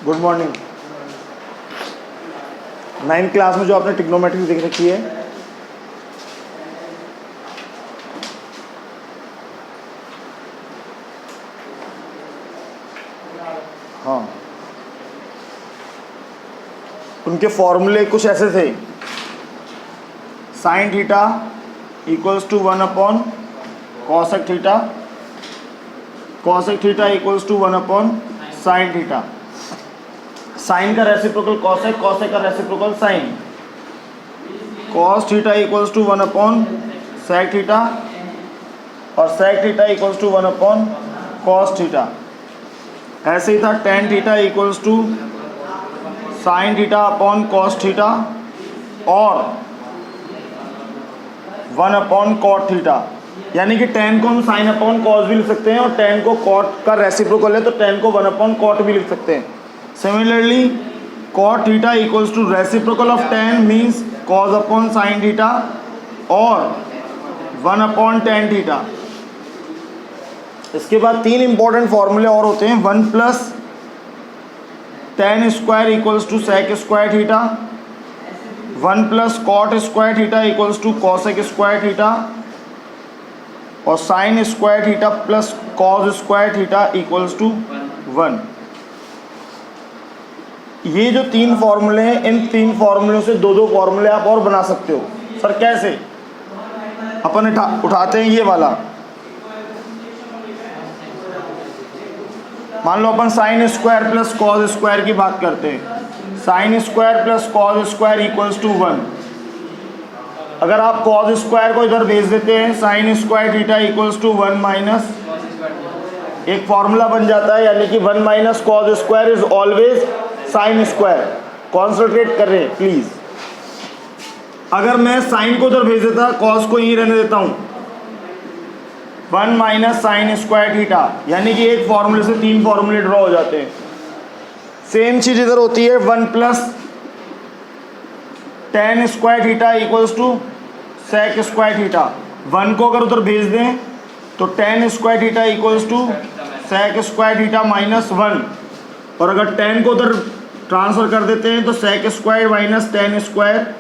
Good morning. 9th class में जो आपने ट्रिग्नोमेट्री देख रखी है, हाँ, उनके फॉर्मूले कुछ ऐसे थे। Sine theta equals to 1 upon cosec theta, cosec theta equals to 1 upon sine theta. Sine का रेसिप्रोकल कॉसेक, कॉसेक का reciprocal sine. Cos theta equals to 1 upon sec theta और sec theta equals to 1 upon cos theta. ऐसे ही था tan theta equals to sine theta upon cos theta और 1 upon cot theta. यानी कि ten को हम साइन अपॉन कॉस भी लिख सकते हैं और टेन को कॉट का रेसिप्रोकल है तो टेन को 1 अपॉन कॉट भी लिख सकते हैं। Similarly cot theta equals to reciprocal of tan means cos upon sine theta और 1 अपॉन टेन थीटा। इसके बाद तीन इंपॉर्टेंट फॉर्मूले और होते हैं। 1 plus tan square equals to sec square theta, 1 plus cot square theta equals to cosec square theta और sine square theta plus cos square theta equals to 1। ये जो तीन फॉर्मूले हैं, इन तीन फॉर्मूलों से दो दो फॉर्मूले आप और बना सकते हो। सर कैसे? अपन उठाते हैं ये वाला। मान लो अपन sine square plus cos square की बात करते हैं। Sine square plus cos square equals to 1। अगर आप कॉस स्क्वायर को इधर भेज देते हैं, sine square theta equals to 1 minus, एक फॉर्मूला बन जाता है, यानी कि 1 minus cos square is always sine square. Concentrate कर रहे हैं प्लीज। अगर मैं साइन को उधर भेज देता, कॉस को यहीं रहने देता हूं, 1 माइनस साइन स्क्वायर थीटा, यानी कि एक फॉर्मूले से तीन फॉर्मूले ड्रॉ हो जाते हैं। सेम चीज इधर होती है। 1 plus tan square theta equals to sec square theta. 1 को अगर उधर भेज दें तो tan square theta equals to sec square theta minus 1 और अगर टेन को उधर ट्रांसफर कर देते हैं तो sec square minus tan square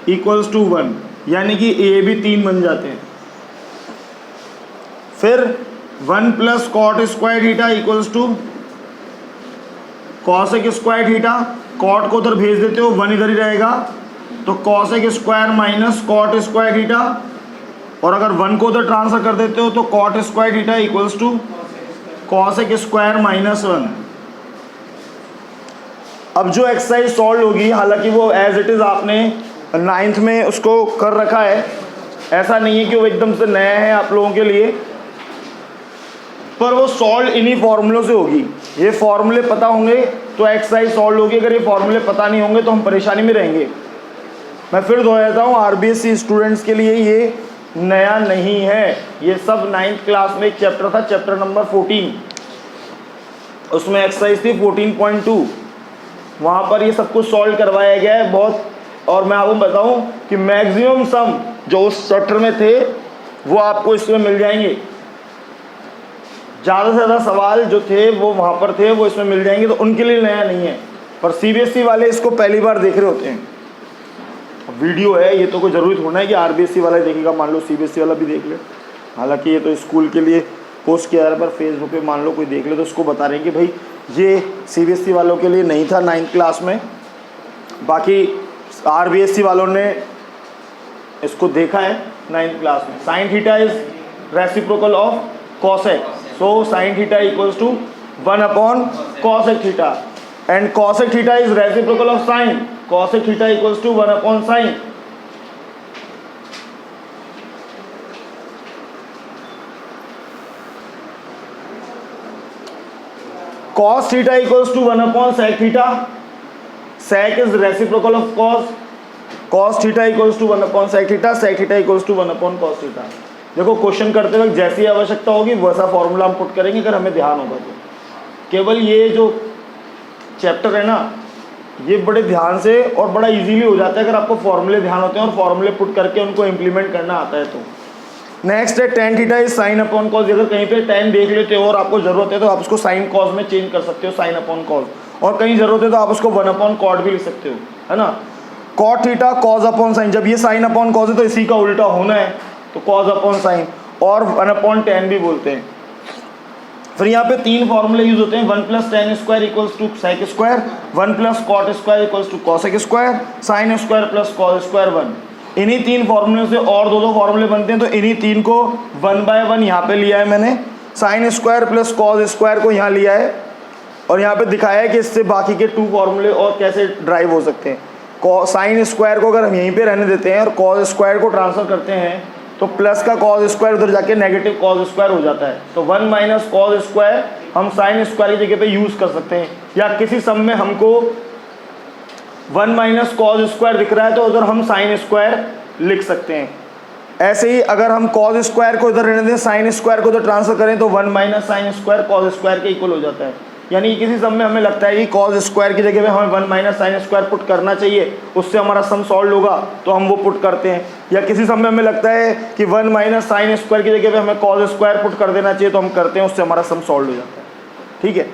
equals to 1, यानी कि ये भी 3 बन जाते हैं। फिर 1 plus cot square theta equals to cosec square theta. Cot को उधर भेज देते हो, 1 इधर ही रहेगा, तो cosec square minus cot square theta और अगर 1 को उधर ट्रांसफर कर देते हो तो cot square theta equals to cosec square minus 1। अब जो एक्सरसाइज सॉल्व होगी, हालांकि वो एज इट इज़ आपने 9th में उसको कर रखा है, ऐसा नहीं है कि वो एकदम से नया है आप लोगों के लिए, पर वो सॉल्व इन्हीं फॉर्मूलों से होगी। ये फॉर्मूले पता होंगे तो एक्सरसाइज सॉल्व होगी, अगर ये फॉर्मूले पता नहीं होंगे तो हम परेशानी में रहेंगे। मैं फिर दोहराता हूँ, आरबीएससी स्टूडेंट्स के लिए ये नया नहीं है। ये सब 9th क्लास में एक चैप्टर था, चैप्टर नंबर 14, उसमें एक्सरसाइज थी 14.2, वहाँ पर ये सब कुछ सॉल्व करवाया गया है बहुत। और मैं आपको बताऊँ कि मैक्सिमम सम जो उस चैप्टर में थे वो आपको इसमें मिल जाएंगे। ज़्यादा से ज़्यादा सवाल जो थे वो वहाँ पर थे, वो इसमें मिल जाएंगे, तो उनके लिए नया नहीं है। पर सीबीएसई वाले इसको पहली बार देख रहे होते हैं। वीडियो है, ये तो कोई ज़रूरी थोड़ा है कि आरबीएसई वाला ही देखेगा, मान लो सीबीएसई वाला भी देख ले। हालांकि ये तो स्कूल के लिए पोस्ट किया जा रहा है, पर फेसबुक पे मान लो कोई देख ले तो उसको बता रहे हैं कि भाई ये सीबीएसई वालों के लिए नहीं था 9th क्लास में, बाकी आरबीएसई वालों ने इसको देखा है 9th क्लास में। Sine theta is reciprocal of cosec, so sin theta equals to 1 upon cosec theta and cosec theta is reciprocal of sin, cosec theta equals to 1 upon sin। cos theta equals to 1 upon sec theta, sec is reciprocal of cos theta equals to 1 upon sec theta equals to 1 upon cos theta। देखो question करते वक्त जैसी आवश्यकता होगी वैसा formula हम put करेंगे, अगर हमें ध्यान होगा तो। केवल ये जो चैप्टर है ना, ये बड़े ध्यान से और बड़ा इजीली हो जाता है अगर आपको फॉर्मूले ध्यान होते हैं और फॉर्मूले पुट करके उनको इम्प्लीमेंट करना आता है तो। नेक्स्ट है tan theta is sine upon cos. अगर कहीं पे tan देख लेते हो और आपको जरूरत है तो आप उसको साइन कॉस में चेंज कर सकते हो, साइन अपॉन कॉस, और कहीं जरूरत है तो आप उसको 1 अपॉन कॉट भी लिख सकते हो, है ना। Cot theta cos upon sine, जब ये साइन अपॉन कॉस है तो इसी का उल्टा होना है, तो कॉस अपॉन साइन, और 1 अपॉन tan भी बोलते हैं। फिर यहाँ पे 3 फॉर्मूले यूज होते हैं, 1 plus tan square equals to sec square, 1 plus cot square equals to cosec square, sine square plus cos square 1। इन्हीं 3 फॉर्मूले से और 2 फॉर्मूले बनते हैं, तो इन्हीं 3 को 1 बाय 1 यहाँ पे लिया है मैंने, sign square plus cos square को यहाँ लिया है, और यहाँ पे दिखाया है कि इससे बाकी के 2 फॉर्मूले और कैसे ड्राइव हो सकते हैं। साइन स्क्वायर को अगर हम यहीं पे रहने देते हैं और कॉस स्क्वायर को ट्रांसफर करते हैं तो प्लस का कॉस स्क्वायर उधर जाके नेगेटिव कॉस स्क्वायर हो जाता है, तो 1 माइनस कॉस स्क्वायर हम साइन स्क्वायर की जगह पे यूज़ कर सकते हैं, या किसी सम में हमको 1 माइनस कॉस स्क्वायर दिख रहा है तो उधर हम साइन स्क्वायर लिख सकते हैं। ऐसे ही अगर हम कॉस स्क्वायर को इधर रहने दें, साइन स्क्वायर को उधर ट्रांसफर करें तो 1 minus sine square cos square के इक्वल हो जाता है। यानी कि किसी सम में हमें लगता है कि कॉस स्क्वायर की जगह पे हमें 1 माइनस साइन स्क्वायर पुट करना चाहिए, उससे हमारा सम सॉल्व होगा, तो हम वो पुट करते हैं। या किसी सम में हमें लगता है कि 1 माइनस साइन स्क्वायर की जगह पे हमें कॉस स्क्वायर पुट कर देना चाहिए, तो हम करते हैं, उससे हमारा सम सॉल्व हो जाता है। ठीक है,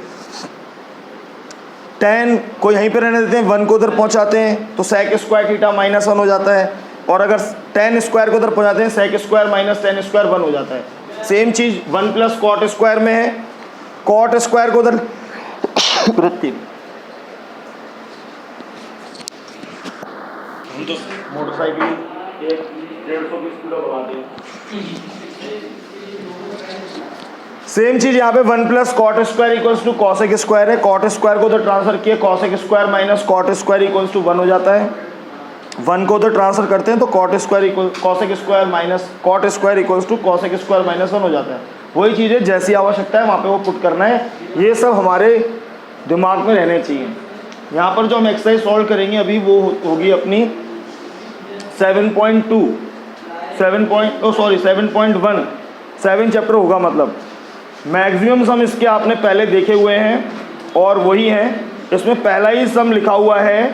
tan को यहीं पे रहने देते हैं, 1 को उधर पहुंचाते हैं तो sec स्क्वायर थीटा माइनस 1 हो जाता है, और अगर tan स्क्वायर को उधर पहुंचाते हैं sec square minus tan square 1 हो जाता है। सेम चीज़ 1 प्लस कॉट स्क्वायर में है, कॉट स्क्वायर को उधर हम तो मोटरसाइकिल 150 की स्पीड बढ़ाते हैं। सेम चीज यहाँ पे 1 plus cot square equals to cosec square है, कॉट स्क्वायर को उधर ट्रांसफर किया, cosec square minus cot square equals to 1 हो जाता है। 1 को उधर ट्रांसफर करते हैं तो cot square equal cosec square minus cot square equals to cosec square minus 1 हो जाता है। वही चीज़ है, जैसी आवश्यकता है वहाँ पे वो पुट करना है, ये सब हमारे दिमाग में रहने चाहिए। यहाँ पर जो हम एक्सरसाइज सॉल्व करेंगे अभी वो होगी अपनी 7.1 7 चैप्टर होगा, मतलब मैक्सिमम सम इसके आपने पहले देखे हुए हैं और वही हैं। इसमें पहला ही सम लिखा हुआ है,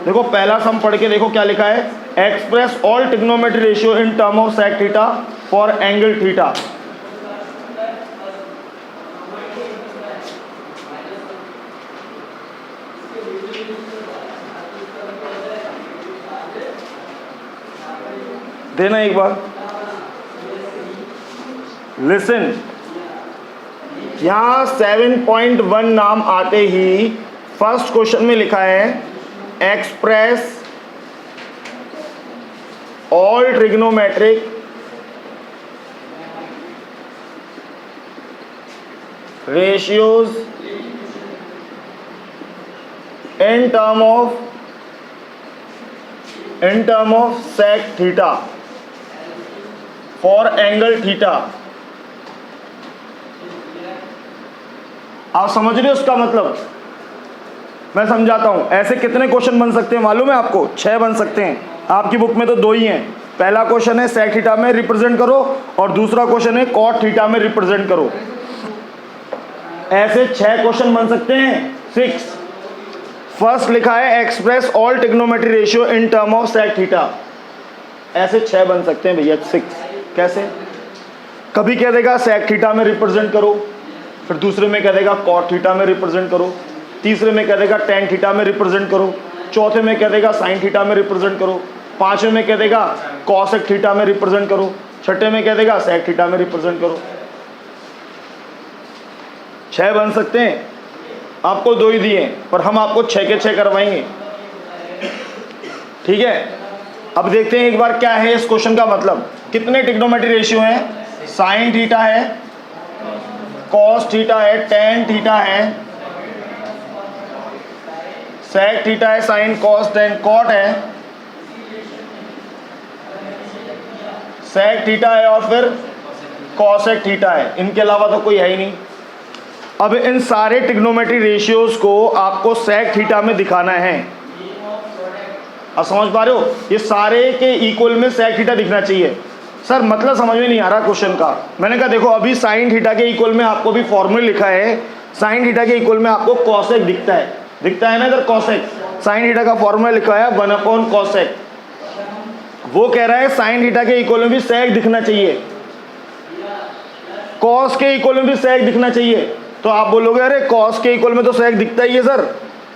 देखो पहला सम पढ़ के देखो क्या लिखा है, express all trigonometry ratio in term of sec theta for angle theta. देना एक बार, लिसन, यहाँ 7.1 नाम आते ही फर्स्ट क्वेश्चन में लिखा है express all trigonometric ratios in term of sec theta for angle theta. आप समझ रहे हो उसका मतलब? मैं समझाता हूं। ऐसे कितने क्वेश्चन बन सकते हैं मालूम है आपको? 6 बन सकते हैं। आपकी बुक में तो 2 ही हैं। पहला क्वेश्चन है सेक थीटा में रिप्रेजेंट करो और दूसरा क्वेश्चन है कॉट थीटा में रिप्रेजेंट करो। ऐसे 6 क्वेश्चन बन सकते हैं। 6 फर्स्ट लिखा है express all trigonometry ratio in term of sec theta. ऐसे 6 बन सकते हैं भैया। 6 कैसे? कभी कह देगा सेक थीटा में रिप्रेजेंट करो, फिर दूसरे में कह देगा कॉट थीटा में रिप्रेजेंट करो, तीसरे में कह देगा टेन थीटा में रिप्रेजेंट करो, चौथे में कह देगा साइन थीटा में रिप्रेजेंट करो, पांचवें में कह देगा कॉसेक थीटा में रिप्रेजेंट करो, छठे में कह देगा सेक थीटा में रिप्रेजेंट करो। 6 बन सकते हैं। आपको 2 ही दिए पर हम आपको 6 के 6 करवाएंगे। ठीक है, अब देखते हैं एक बार क्या है इस क्वेश्चन का मतलब। कितने ट्रिग्नोमेट्री रेशियो हैं? साइन थीटा है, कॉस थीटा है, टेन थीटा है, सेक थीटा है, साइन कॉस टेन कॉट है, सेक थीटा है और फिर कॉसेक थीटा है। इनके अलावा तो कोई है ही नहीं। अब इन सारे ट्रिग्नोमेट्री रेशियोज को आपको सेक थीटा में दिखाना है। अब समझ पा रहे हो? ये सारे के इक्वल में सेक थीटा दिखना चाहिए। सर मतलब समझ में नहीं आ रहा क्वेश्चन का। मैंने कहा देखो अभी साइन थीटा के इक्वल में आपको भी फॉर्मूला लिखा है, साइन थीटा के इक्वल में आपको कॉसेक दिखता है ना इधर कॉसेक। साइन थीटा का फॉर्मूला लिखा है 1 कोसेक। वो कह रहा है साइन थीटा के इक्वल में भी सेक दिखना चाहिए, कॉस के इक्वल में भी सेक दिखना चाहिए। तो आप बोलोगे अरे कॉस के इक्वल में तो सेक दिखता ही है सर,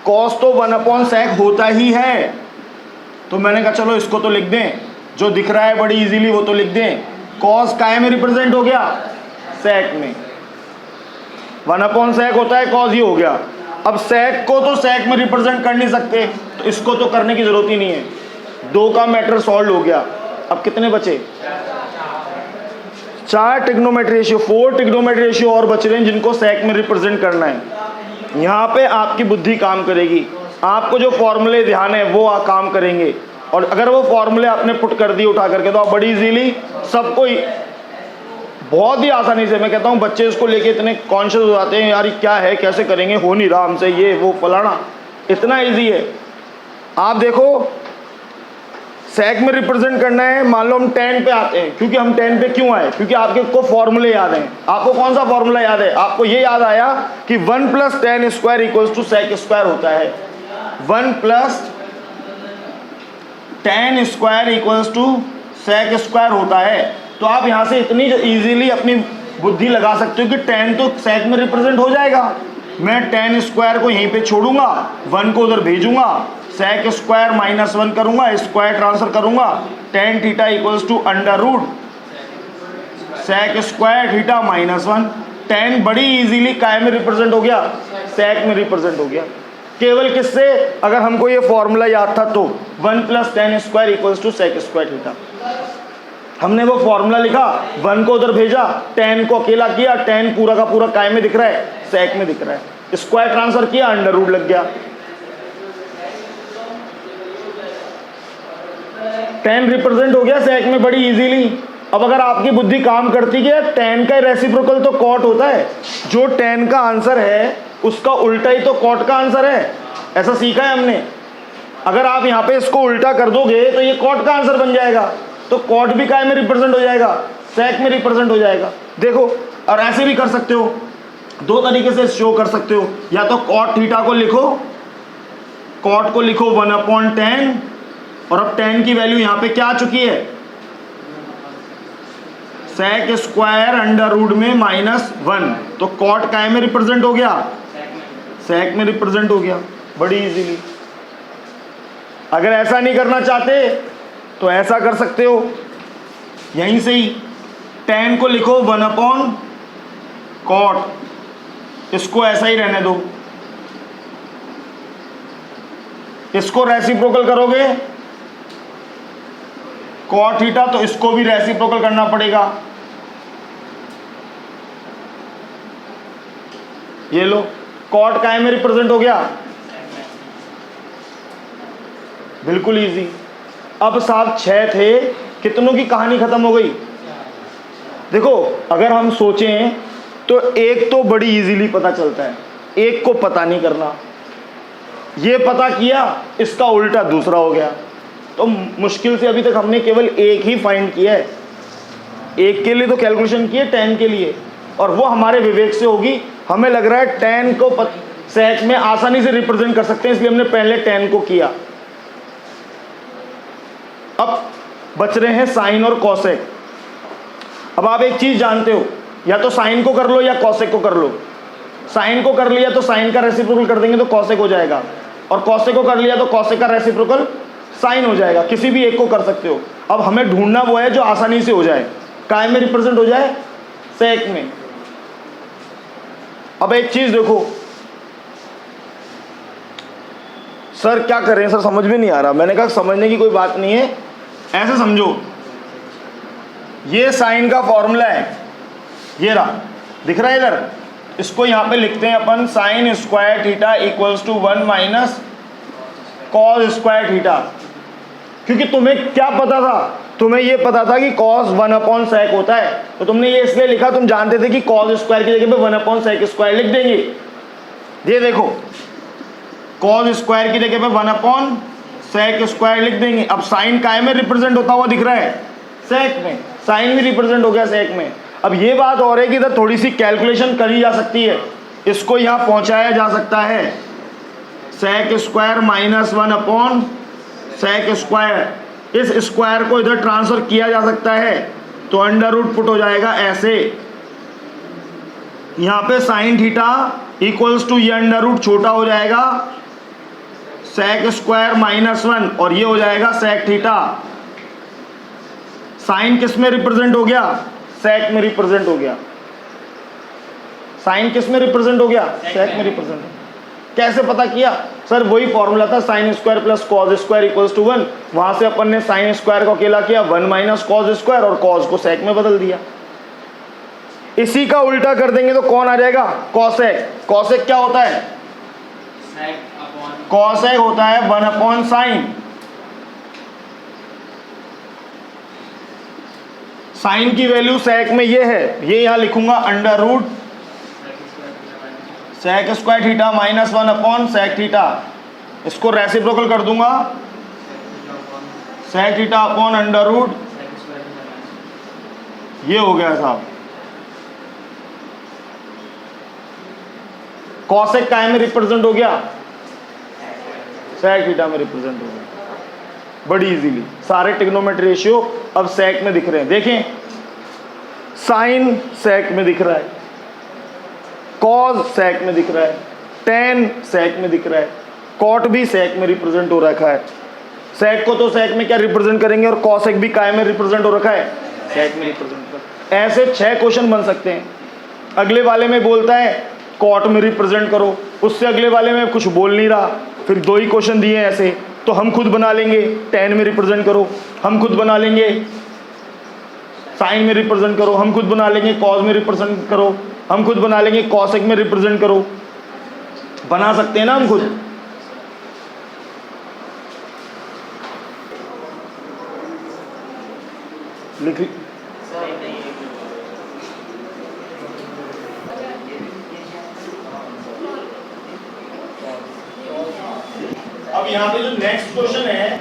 कॉस तो 1 सेक होता ही है। तो मैंने कहा चलो इसको तो लिख दें, जो दिख रहा है बड़ी इजीली वो तो लिख दें। कॉस काय में रिप्रेजेंट हो गया, सेक में। 1 सेक होता है, कॉस ही हो गया। अब सेक को तो सेक में रिप्रेजेंट कर नहीं सकते, तो इसको तो करने की जरूरत ही नहीं है। 2 का मैटर सॉल्व हो गया। अब कितने बचे, 4 ट्रिग्नोमेट्री रेशियो, 4 ट्रिग्नोमेट्री रेशियो और बच रहे हैं जिनको सेक में रिप्रेजेंट करना है। यहाँ पे आपकी बुद्धि काम करेगी, आपको जो फॉर्मूले ध्यान है वो काम करेंगे। और अगर वो फॉर्मूले आपने पुट कर दिए उठा करके, तो आप बड़ी इजीली सबको बहुत ही आसानी से, मैं कहता हूँ बच्चे इसको लेके इतने कॉन्शियस हो जाते हैं, यार ये क्या है, कैसे करेंगे, हो नहीं रहा हमसे, ये वो फलाना, इतना इजी है। आप देखो सेक में रिप्रेजेंट करना है, मान लो हम tan पे आते हैं, क्योंकि हम tan पे क्यों आए, क्योंकि आपके को फॉर्मूले याद हैं। आपको कौन सा फॉर्मूला याद है, आपको ये याद आया कि 1 + tan square equals to sec square होता है। 1 + tan square equals to sec square होता है। तो आप यहाँ से इतनी इजीली अपनी बुद्धि लगा सकते हो कि tan तो सेक में रिप्रेजेंट हो जाएगा। मैं tan स्क्वायर को यहीं पे छोड़ूंगा, 1 को उधर भेजूंगा, सेक स्क्वायर -1 करूंगा, स्क्वायर ट्रांसफर करूंगा, tan theta equals to √ sec square theta -1। tan बड़ी इजीली काय में रिप्रेजेंट हो गया, सेक में रिप्रेजेंट हो गया। केवल किससे, अगर हमको ये फॉर्मूला याद था तो 1 + tan square equals to sec square theta. हमने वो फॉर्मूला लिखा, 1 को उधर भेजा, tan को अकेला किया, tan पूरा का पूरा काय में दिख रहा है, सेक में दिख रहा है, स्क्वायर ट्रांसफर किया, √ लग गया। tan रिप्रेजेंट हो गया सेक में बड़ी इजीली। अब अगर आपकी बुद्धि काम करती है, tan का रेसिप्रोकल तो cot होता है, जो tan का आंसर है उसका उल्टा ही तो cot का आंसर है, ऐसा सीखा है हमने। अगर आप यहाँ पे इसको उल्टा कर दोगे तो ये cot का आंसर बन जाएगा, तो cot भी काय में रिप्रेजेंट हो जाएगा, सेक में रिप्रेजेंट हो जाएगा। देखो, और ऐसे भी कर सकते हो, 2 तरीके से शो कर सकते हो। या तो cot थीटा को लिखो, cot को लिखो 1/tan, और अब tan की वैल्यू यहाँ पे क्या आ चुकी है, सेक स्क्वायर √ में -1। तो cot काय में रिप्रेजेंट हो गया, सेक में रिप्रेजेंट हो गया, बड़ी इजीली। अगर ऐसा नहीं करना चाहते तो ऐसा कर सकते हो, यहीं से ही tan को लिखो 1/cot, इसको ऐसा ही रहने दो, इसको रेसिप्रोकल करोगे cot थीटा, तो इसको भी रेसिप्रोकल करना पड़ेगा। ये लो, cot काय में रिप्रेजेंट हो गया, बिल्कुल इजी। अब साहब 6 थे, कितनों की कहानी खत्म हो गई। देखो अगर हम सोचें तो एक तो बड़ी इजीली पता चलता है, एक को पता नहीं करना, ये पता किया, इसका उल्टा दूसरा हो गया। तो मुश्किल से अभी तक हमने केवल एक ही फाइंड किया है, एक के लिए तो कैलकुलेशन की है tan के लिए, और वो हमारे विवेक से होगी। हमें लग रहा है tan को सेक में आसानी से रिप्रेजेंट कर सकते हैं, इसलिए हमने पहले tan को किया। अब बच रहे हैं साइन और कॉसेक। अब आप एक चीज जानते हो, या तो साइन को कर लो या कॉसेक को कर लो। साइन को कर लिया तो साइन का रेसिप्रोकल कर देंगे तो कॉसेक हो जाएगा, और कॉसेक को कर लिया तो कॉसेक का रेसिप्रोकल साइन हो जाएगा। किसी भी एक को कर सकते हो। अब हमें ढूंढना वो है जो आसानी से हो जाए, काय में रिप्रेजेंट हो जाए, सेक में। अब एक चीज देखो सर, क्या करें सर, समझ में नहीं आ रहा। मैंने कहा समझने की कोई बात नहीं है, ऐसे समझो, ये साइन का फॉर्मूला है, ये रहा, दिख रहा है इधर, इसको यहाँ पे लिखते हैं अपन, sine square theta equals to 1 - cos square theta. क्योंकि तुम्हें क्या पता था, तुम्हें ये पता था कि कॉस 1/sec होता है, तो तुमने ये इसलिए लिखा, तुम जानते थे कि कॉस स्क्वायर की जगह पे 1/sec स्क्वायर लिख देंगे। ये देखो, कॉस स्क्वायर की जगह पे 1/sec स्क्वायर लिख देंगे। अब साइन काय में रिप्रेजेंट होता हुआ दिख रहा है, सेक में, साइन भी रिप्रेजेंट हो गया सेक में। अब ये बात और है कि इधर थोड़ी सी कैलकुलेशन करी जा सकती है, इसको यहाँ पहुँचाया जा सकता है, sec square minus 1 upon sec square. इस स्क्वायर को इधर ट्रांसफर किया जा सकता है तो अंडर रूट पुट हो जाएगा ऐसे, यहां पे साइन थीटा इक्वल्स टू ये अंडर रूट छोटा हो जाएगा सेक स्क्वायर माइनस 1 और ये हो जाएगा सेक थीटा। साइन किस में रिप्रेजेंट हो गया? सेक में रिप्रेजेंट हो गया। साइन किस में रिप्रेजेंट हो गया? सेक में रिप्रेजेंट। कैसे पता किया? सर वही फॉर्मूला था sine square plus cos square equals to 1। वहां से अपन ने साइन स्क्वायर को अकेला किया 1 माइनस कॉज स्क्वायर और कॉज को सेक में बदल दिया। इसी का उल्टा कर देंगे तो कौन आ जाएगा? कॉसेक। कॉसेक क्या होता है? कॉसेक होता है 1 अपॉन साइन। साइन की वैल्यू सेक में ये है, ये यहां लिखूंगा under root sec square theta minus 1 upon sec theta. इसको रेसिप्रोकल कर दूंगा sec theta upon under root, ये हो गया साहब। कॉसेक काय में रिप्रेजेंट हो गया? सेक थीटा में रिप्रेजेंट हो गया। बड़ी इजीली सारे ट्रिग्नोमेट्री रेशियो अब सेक में दिख रहे हैं। देखें, साइन सेक में दिख रहा है, कॉज सेक में दिख रहा है, टेन सेक में दिख रहा है, कॉट भी सेक में रिप्रेजेंट हो रखा है। सेक को तो सेक में क्या रिप्रेजेंट करेंगे और कॉसेक भी काय में रिप्रेजेंट हो रखा है? सेक में रिप्रेजेंट कर। ऐसे 6 क्वेश्चन बन सकते हैं। अगले वाले में बोलता है कॉट में रिप्रेजेंट करो, उससे अगले वाले में कुछ बोल नहीं रहा, फिर 2 ही क्वेश्चन दिए ऐसे, तो हम खुद बना लेंगे टेन में रिप्रेजेंट करो, हम खुद बना लेंगे साइन में रिप्रेजेंट करो, हम खुद बना लेंगे कॉज में रिप्रेजेंट करो, हम खुद बना लेंगे कॉसेक में रिप्रेजेंट करो। बना सकते हैं ना हम खुद। लिख अब यहाँ पे जो नेक्स्ट क्वेश्चन है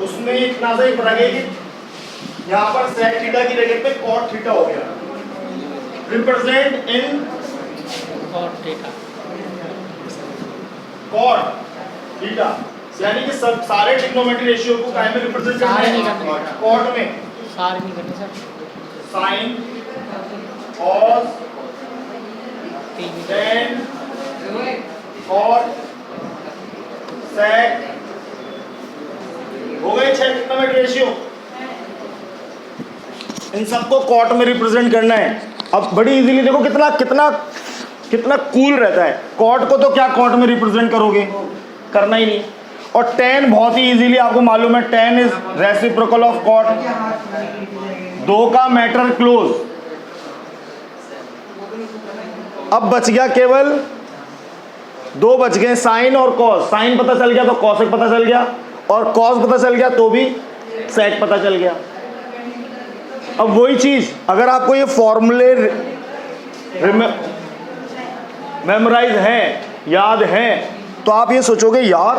उसमें इतना सा ही पता गया कि यहाँ पर सेक थीटा की जगह पे कॉट थीटा हो गया। Represent in cot theta, cot theta यानी कि सब सारे ट्रिग्नोमेट्री रेशियो को काय में रिप्रेजेंट करना है? कॉट में। सारे नहीं करने sir. Sine cos tan cot sec हो गए 6 ट्रिग्नोमेट्री रेशियो। इन सबको कॉट में रिप्रेजेंट करना है। अब बड़ी इजीली देखो कितना कितना कितना कूल रहता है। कॉट को तो क्या कॉट में रिप्रेजेंट करोगे? करना ही नहीं। और टेन बहुत ही इजीली आपको मालूम है, tan is reciprocal of cot. 2 का मैटर क्लोज। अब बच गया केवल 2 बच गए, साइन और कॉस। साइन पता चल गया तो कॉसेक पता चल गया, और कॉस पता चल गया तो भी सेक पता चल गया। अब वही चीज अगर आपको ये फॉर्मूले मेमोराइज है, याद है, तो आप ये सोचोगे यार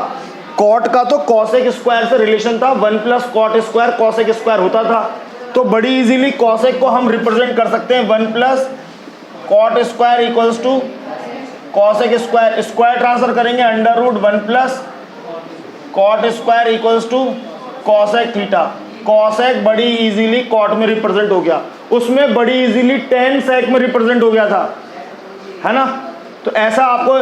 कॉट का तो कॉसेक स्क्वायर से रिलेशन था, 1 plus cot square cosec square होता था। तो बड़ी इजीली कॉसेक को हम रिप्रेजेंट कर सकते हैं 1 plus cot square equals to cosec square. Square transfer करेंगे under root 1 plus cot square equals to cosec theta. Cosec बड़ी इजीली कॉट में रिप्रेजेंट हो गया, उसमें बड़ी इजीली टेन सेक में रिप्रेजेंट हो गया था, है ना। तो ऐसा आपको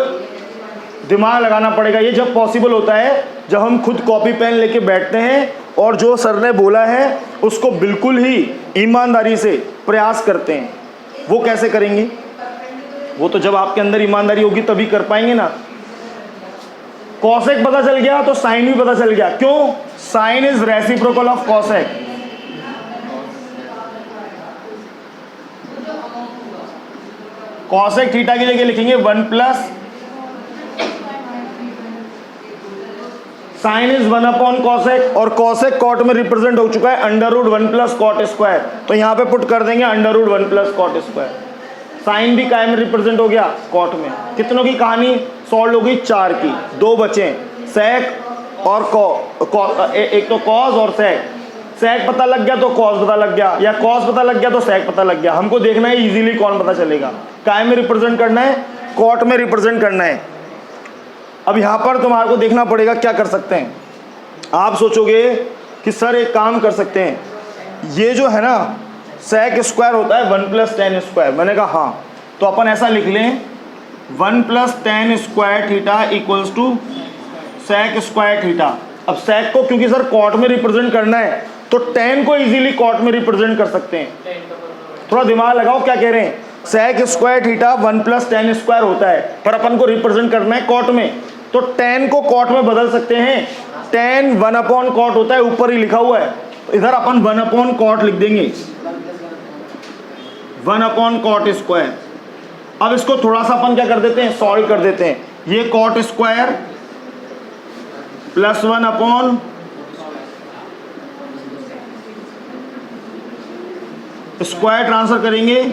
दिमाग लगाना पड़ेगा। ये जब पॉसिबल होता है जब हम खुद कॉपी पेन लेके बैठते हैं और जो सर ने बोला है उसको बिल्कुल ही ईमानदारी से प्रयास करते हैं। वो कैसे करेंगे? वो तो जब आपके अंदर ईमानदारी होगी तभी कर पाएंगे ना। कॉसेक पता चल गया तो साइन भी पता चल गया। क्यों? Sine is reciprocal of cosec. Cosec theta की जगह लिखेंगे 1 plus sine is 1 upon cosec, और कॉसेक कॉट में रिप्रेजेंट हो चुका है under root 1 plus cot square. तो यहां पे पुट कर देंगे under root 1 plus cot square. Sine भी काय में रिप्रेजेंट हो गया? कॉट में। कितनों की कहानी सॉल्व होगी? 4 की। 2 बचे, सेक और एक तो कॉज और सेक। सेक पता लग गया तो कॉज पता लग गया, या कॉज पता लग गया तो सेक पता लग गया। हमको देखना है इजीली कौन पता चलेगा। काय में रिप्रेजेंट करना है? कॉट में रिप्रेजेंट करना है। अब यहाँ पर तुम्हारे को देखना पड़ेगा क्या कर सकते हैं। आप सोचोगे कि सर एक काम कर सकते हैं, ये जो है ना sec स्क्वायर होता है 1 + tan स्क्वायर। मैंने कहा हाँ, तो अपन ऐसा लिख लें 1 + tan square theta equals to sec square theta. अब sec को क्योंकि सर कॉट में रिप्रेजेंट करना है तो tan को इजीली कॉट में रिप्रेजेंट कर सकते हैं। थोड़ा दिमाग लगाओ क्या कह रहे हैं। sec square theta 1 + tan square होता है, पर अपन को रिप्रेजेंट करना है कॉट में, तो tan को कॉट में बदल सकते हैं। tan 1/cot होता है, ऊपर ही लिखा हुआ है, इधर अपन 1/cot लिख देंगे, 1/cot स्क्वायर। अब इसको थोड़ा सा अपन क्या कर देते हैं, सॉल्व कर देते हैं। ये cot square plus 1/, square transfer करेंगे,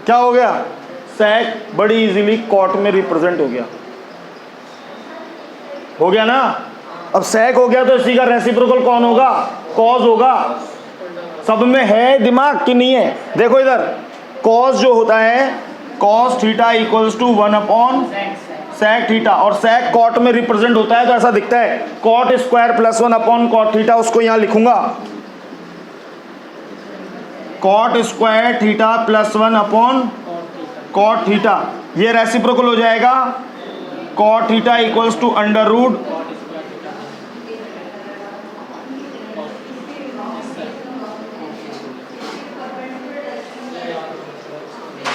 क्या हो गया, sec बड़ी इजीली कॉट में रिप्रेजेंट हो गया ना। अब sec हो गया तो इसी का रेसिप्रोकल कौन होगा, cos होगा। सब में है दिमाग कि नहीं है। देखो इधर cos जो होता है cos theta equals to 1/sec theta, और sec कॉट में रिप्रेजेंट होता है तो ऐसा दिखता है cot square plus 1/cot theta. उसको यहां लिखूंगा cot square theta plus 1/cot theta. ये रेसिप्रोकल हो जाएगा cot थीटा इक्वल्स टू √,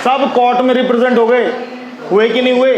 सब कॉट में रिप्रेजेंट हो गए, हुए कि नहीं हुए।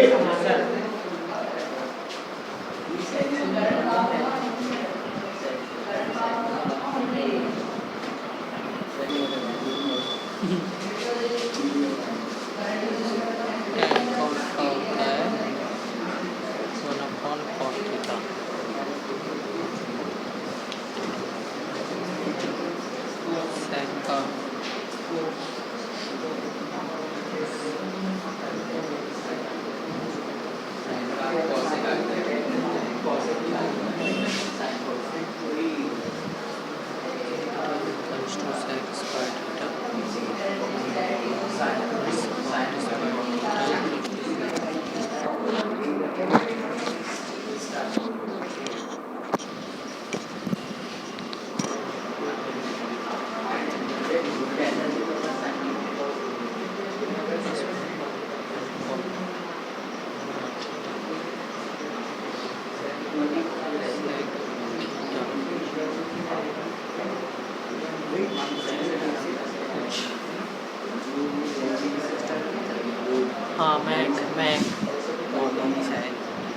हाँ मैं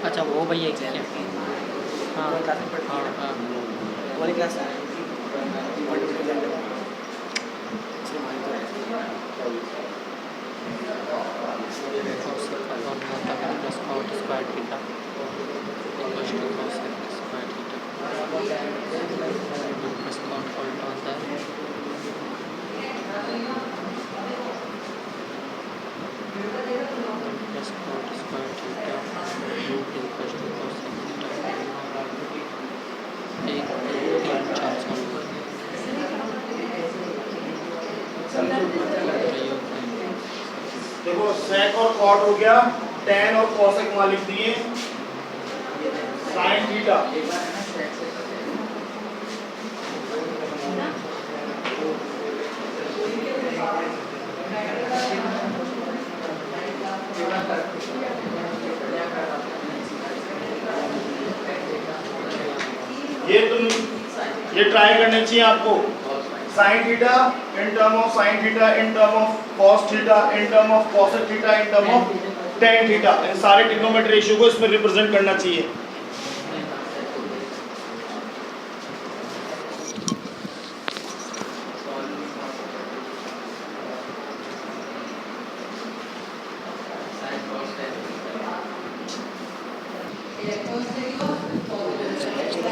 अच्छा वो भैया क्या हाँ हाँ हमारी क्लास है देखो sec और cot हो गया, tan और cosec वहां लिख दिए, sin थीटा ये ट्राई करने चाहिए आपको। sin theta in term of sin theta, in term of cos theta, in term of cosec theta, in term of tan theta, इन सारे ट्रिग्नोमेट्री रेशियो को इसमें रिप्रेजेंट करना चाहिए।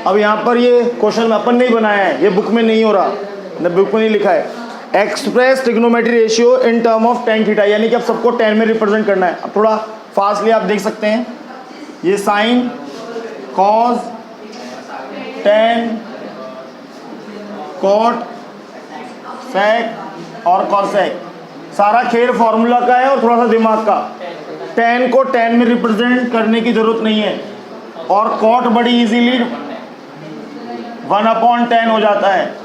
अब यहाँ पर ये क्वेश्चन अपन नहीं बनाया है, ये बुक में नहीं हो रहा, न बुक में नहीं लिखा है। Express trigonometry ratio in term of tan theta, यानी कि अब सबको tan में रिप्रेजेंट करना है। अब थोड़ा फास्टली आप देख सकते हैं, ये sine, cos, tan cot sec और cosec। सारा खेल फॉर्मूला का है और थोड़ा सा दिमाग का। tan को tan में रिप्रेजेंट करने की जरूरत नहीं है और cot बड़ी इजीली 1/tan हो जाता है,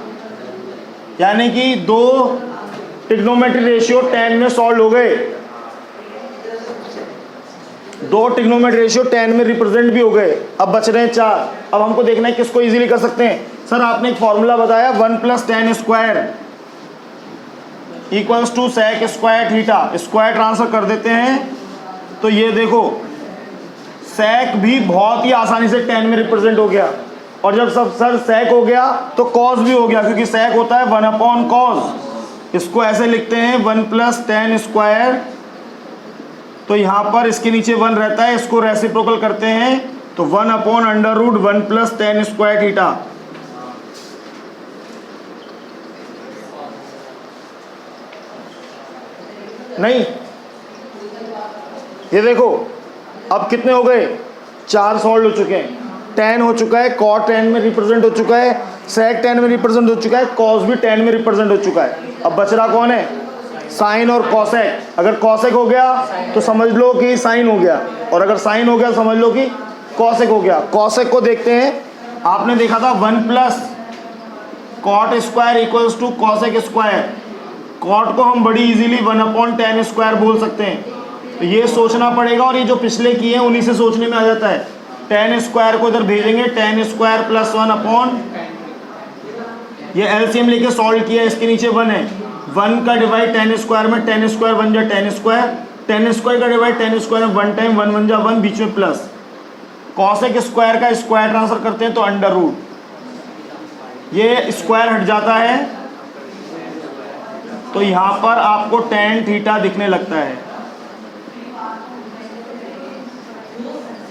यानी कि दो ट्रिग्नोमेट्री रेशियो tan में सॉल्व हो गए, दो ट्रिग्नोमेट्री रेशियो tan में रिप्रेजेंट भी हो गए। अब बच रहे हैं 4। अब हमको देखना है किसको इजीली कर सकते हैं। सर आपने एक फॉर्मूला बताया 1 + tan square equals to sec square theta. Square transfer कर देते हैं तो ये देखो sec भी बहुत ही आसानी से tan में रिप्रेजेंट हो गया, और जब सब सर sec हो गया तो cos भी हो गया, क्योंकि sec होता है 1/cos। इसको ऐसे लिखते हैं 1 + tan स्क्वायर, तो यहाँ पर इसके नीचे 1 रहता है, इसको रेसिप्रोकल करते हैं तो 1/√1 + tan स्क्वायर थीटा। नहीं, ये देखो अब कितने हो गए, 4 सॉल्व हो चुके हैं। tan हो चुका है, cot tan में रिप्रेजेंट हो चुका है, sec tan में रिप्रेजेंट हो चुका है, cos भी tan में रिप्रेजेंट हो चुका है। अब बच रहा कौन है, साइन और cosec। अगर cosec हो गया तो समझ लो कि साइन हो गया, और अगर साइन हो गया समझ लो कि cosec हो गया। cosec को देखते हैं, आपने देखा था 1 + cot square equals to cosec square. cot को हम बड़ी इजीली 1/tan स्क्वायर बोल सकते हैं, तो ये सोचना पड़ेगा, और ये जो पिछले किए हैं उन्हीं से सोचने में आ जाता है। tan स्क्वायर को इधर भेजेंगे, tan स्क्वायर + 1/, ये एलसीएम लेके सॉल्व किया, इसके नीचे 1 है, 1 का डिवाइड tan स्क्वायर में, tan स्क्वायर 1 जा tan स्क्वायर, tan स्क्वायर का डिवाइड tan स्क्वायर में 1 टाइम 1 1 जा 1, बीच में प्लस। cosec स्क्वायर का स्क्वायर ट्रांसफर करते हैं तो √, ये स्क्वायर हट जाता है तो यहाँ पर आपको tan थीटा दिखने लगता है।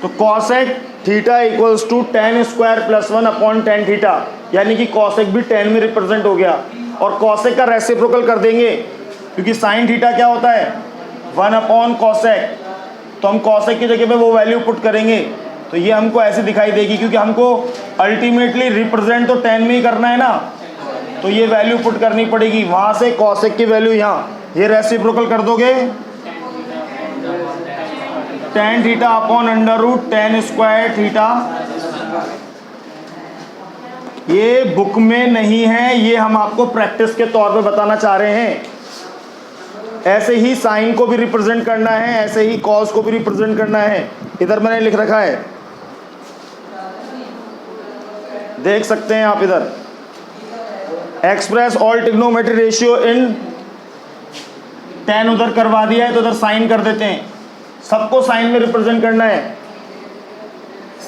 तो cosec theta equals to tan square + 1/tan theta, यानी कि cosec भी tan में रिप्रेजेंट हो गया, और cosec का रेसिप्रोकल कर देंगे, क्योंकि sin थीटा क्या होता है 1/cosec, तो हम cosec की जगह पे वो वैल्यू पुट करेंगे तो ये हमको ऐसे दिखाई देगी, क्योंकि हमको अल्टीमेटली रिप्रेजेंट तो tan में ही करना है ना, तो ये वैल्यू पुट करनी पड़ेगी। वहाँ से cosec की वैल्यू यहाँ, ये रेसिप्रोकल कर दोगे tan थीटा/√tan स्क्वायर थीटा। ये बुक में नहीं है, ये हम आपको प्रैक्टिस के तौर पे बताना चाह रहे हैं। ऐसे ही साइन को भी रिप्रेजेंट करना है, ऐसे ही cos को भी रिप्रेजेंट करना है। इधर मैंने लिख रखा है, देख सकते हैं आप इधर, एक्सप्रेस ऑल ट्रिग्नोमेट्री रेशियो इन tan उधर करवा दिया है, तो उधर साइन कर देते हैं। सबको साइन में रिप्रेजेंट करना है,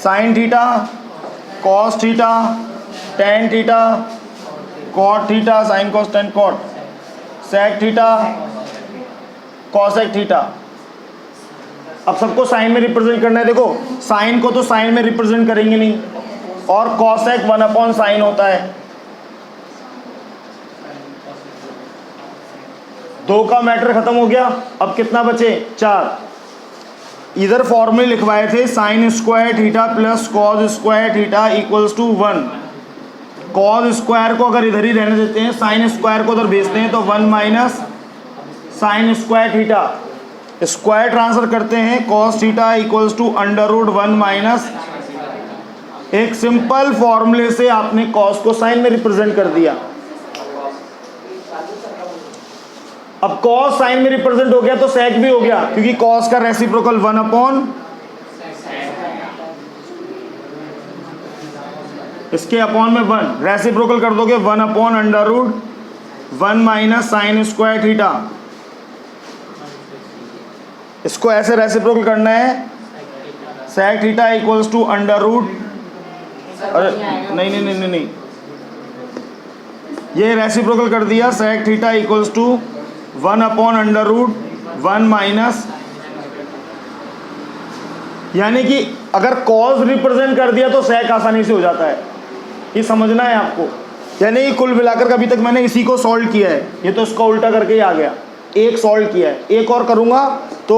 sine theta, cos theta, tan theta, cot theta, sine cos tan cot, sec theta, cosec theta. अब सबको साइन में रिप्रेजेंट करना है। देखो साइन को तो साइन में रिप्रेजेंट करेंगे नहीं, और cosec 1/sin होता है। 2 का मैटर खत्म हो गया। अब कितना बचे, 4। इधर फॉर्मूले लिखवाए थे sin square theta + cos square theta equals to 1। cos square को अगर इधर ही रहने देते हैं, sin स्क्वायर को उधर भेजते हैं तो 1 - sin square theta. Square transfer करते हैं, cos थीटा इक्वल्स टू √1 - एक सिंपल फॉर्मूले से आपने cos को sin में रिप्रेजेंट कर दिया। अब cos sin में रिप्रेजेंट हो गया तो sec भी हो गया, क्योंकि cos का रेसिप्रोकल 1/, इसके अपॉन में 1, रेसिप्रोकल कर दोगे 1/√1 - sin स्क्वायर थीटा। इसको ऐसे रेसिप्रोकल करना है, sec थीटा इक्वल्स टू √, अरे नहीं, ये रेसिप्रोकल कर दिया, sec थीटा इक्वल्स टू 1/√1 यानी कि अगर cos रिप्रेजेंट कर दिया तो sec आसानी से हो जाता है। ये समझना है आपको, यानी कि कुल मिलाकर अभी तक मैंने इसी को सॉल्व किया है, ये तो इसका उल्टा करके ही आ गया। एक सॉल्व किया है, एक और करूंगा तो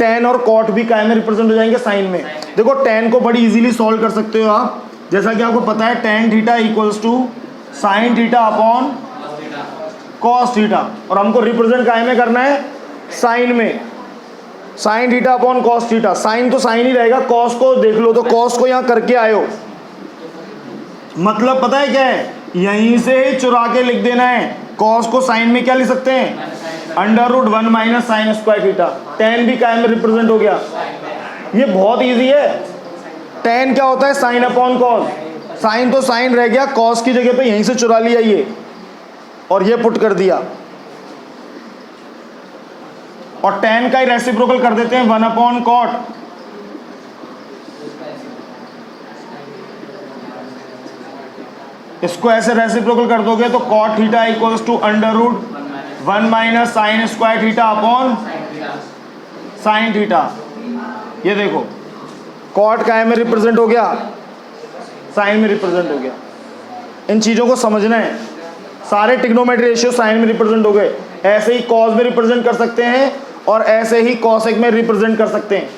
tan और cot भी काय में रिप्रेजेंट हो जाएंगे, साइन में। देखो tan को बड़ी इजीली सॉल्व कर सकते हो आप, जैसा कि आपको पता है tan theta equals to sine theta upon cos theta, और हमको रिप्रेजेंट काय में करना है, साइन में, sine theta upon cos theta. Sine तो साइन ही रहेगा, कॉस को देख लो, तो कॉस को यहाँ करके आए हो, मतलब पता है क्या है, यहीं से ही चुरा के लिख देना है। कॉस को साइन में क्या लिख सकते हैं, √1 minus sine square theta. tan भी काय में रिप्रेजेंट हो गया, ये बहुत इजी है। tan क्या होता है, साइन अपॉन कॉस, साइन तो साइन रह गया, कॉस की जगह पे यहीं से चुरा लिया ये, और ये पुट कर दिया, और tan का ही रेसिप्रोकल कर देते हैं 1 अपॉन कॉट। इसको ऐसे रेसिप्रोकल कर दोगे तो cot theta equals to √1 minus sine square theta upon sine theta. ये देखो कॉट काय में रिप्रेजेंट हो गया, साइन में रिप्रेजेंट हो गया। इन चीज़ों को समझना है, सारे ट्रिग्नोमेट्री रेशियो साइन में रिप्रेजेंट हो गए। ऐसे ही कॉस में रिप्रेजेंट कर सकते हैं और ऐसे ही कॉसेक में रिप्रेजेंट कर सकते हैं।